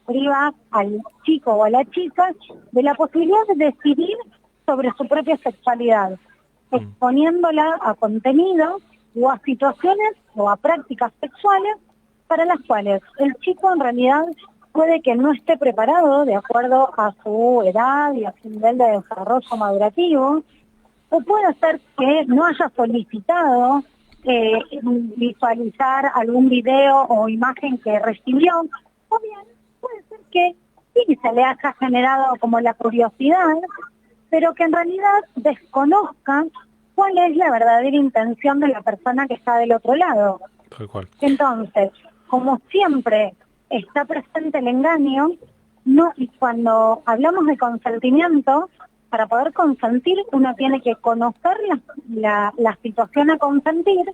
priva al chico o a la chica de la posibilidad de decidir sobre su propia sexualidad, exponiéndola a contenidos o a situaciones o a prácticas sexuales para las cuales el chico en realidad puede que no esté preparado de acuerdo a su edad y a su nivel de desarrollo madurativo, o puede ser que no haya solicitado visualizar algún video o imagen que recibió, o bien puede ser que sí se le haya generado como la curiosidad, pero que en realidad desconozca cuál es la verdadera intención de la persona que está del otro lado. Tal cual. Entonces, como siempre está presente el engaño, y cuando hablamos de consentimiento, para poder consentir uno tiene que conocer la situación a consentir,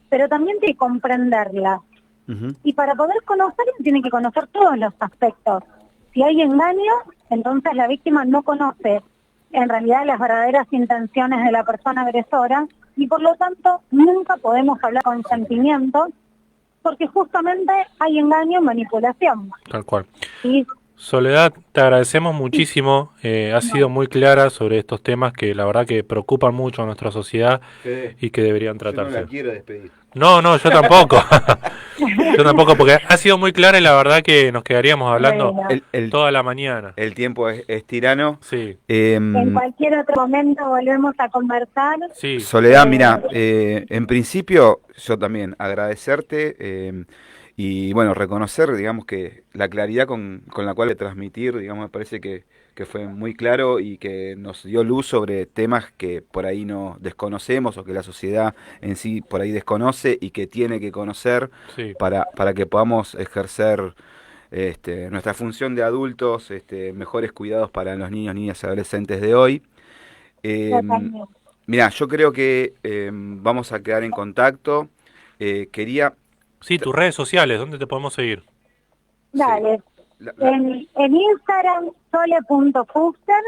pero también tiene que comprenderla. Ujú. Y para poder conocerla tiene que conocer todos los aspectos. Si hay engaño, entonces la víctima no conoce en realidad las verdaderas intenciones de la persona agresora y por lo tanto nunca podemos hablar con consentimiento porque justamente hay engaño y manipulación. Tal cual. Y Soledad, te agradecemos muchísimo, has sido muy clara sobre estos temas que la verdad que preocupan mucho a nuestra sociedad Fede, y que deberían yo no tratarse. la quiero despedir. No, yo tampoco. Yo tampoco, porque ha sido muy clara y la verdad que nos quedaríamos hablando bueno, toda la mañana. El tiempo es tirano. Sí, en cualquier otro momento volvemos a conversar. sí, Soledad, mira, en principio yo también agradecerte y bueno, reconocer, digamos, que la claridad con la cual de transmitir, digamos, me parece que fue muy claro y que nos dio luz sobre temas que por ahí no desconocemos o que la sociedad en sí por ahí desconoce y que tiene que conocer sí. para que podamos ejercer nuestra función de adultos, mejores cuidados para los niños, niñas y adolescentes de hoy. Totalmente. Mira, yo creo que vamos a quedar en contacto. Quería... Sí, tus redes sociales, ¿dónde te podemos seguir? Dale. la- En Instagram, sole.fuster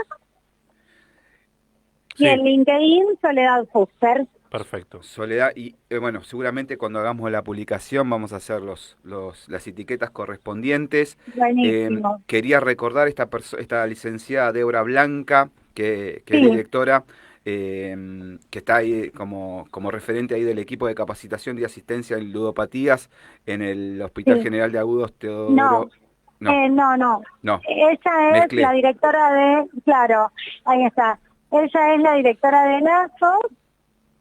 y Sí, en LinkedIn, Soledad Fuster. perfecto. Soledad, y bueno, seguramente cuando hagamos la publicación vamos a hacer las etiquetas correspondientes. Buenísimo. Quería recordar esta licenciada Débora Blanca, que es Sí. directora, que está ahí como referente ahí del equipo de capacitación y asistencia en ludopatías en el Hospital Sí. General de Agudos Teodoro. No. No, No. no, Ella es mezclé. la directora claro, ahí está. Ella es la directora de LASO,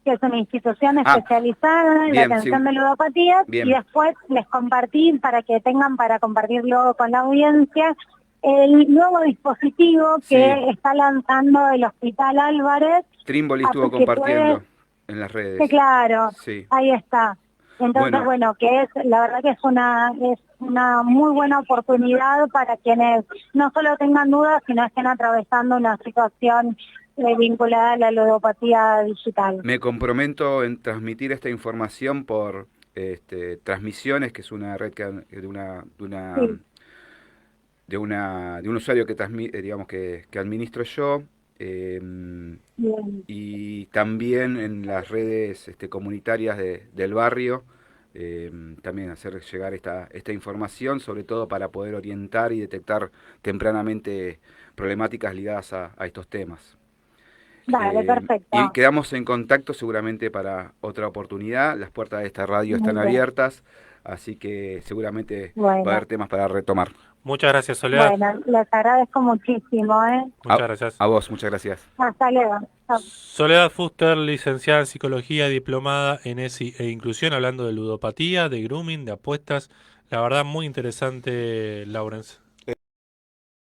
que es una institución especializada en bien, la atención sí. de ludopatías, Bien. y después les compartí para que tengan para compartir luego con la audiencia el nuevo dispositivo que Sí. está lanzando el Hospital Álvarez. Trimboli Así estuvo que compartiendo puede- en las redes. Sí, claro, Sí. ahí está. Entonces, bueno, que es, la verdad que es una muy buena oportunidad para quienes no solo tengan dudas, sino estén atravesando una situación vinculada a la ludopatía digital. Me comprometo en transmitir esta información por Transmisiones, que es una red Sí. de un usuario que digamos que administro yo, Bien. y también en las redes comunitarias del barrio, también hacer llegar esta información, sobre todo para poder orientar y detectar tempranamente problemáticas ligadas a estos temas. Vale, perfecto. Y quedamos en contacto seguramente para otra oportunidad. Las puertas de esta radio Muy están bien. abiertas, así que seguramente Bueno. va a haber temas para retomar. Muchas gracias, Soledad. Bueno, les agradezco muchísimo, ¿eh? Muchas gracias. A vos, muchas gracias. Hasta luego. Chao. Soledad Fuster, licenciada en Psicología, diplomada en ESI e Inclusión, hablando de ludopatía, de grooming, de apuestas. La verdad, muy interesante, Lawrence.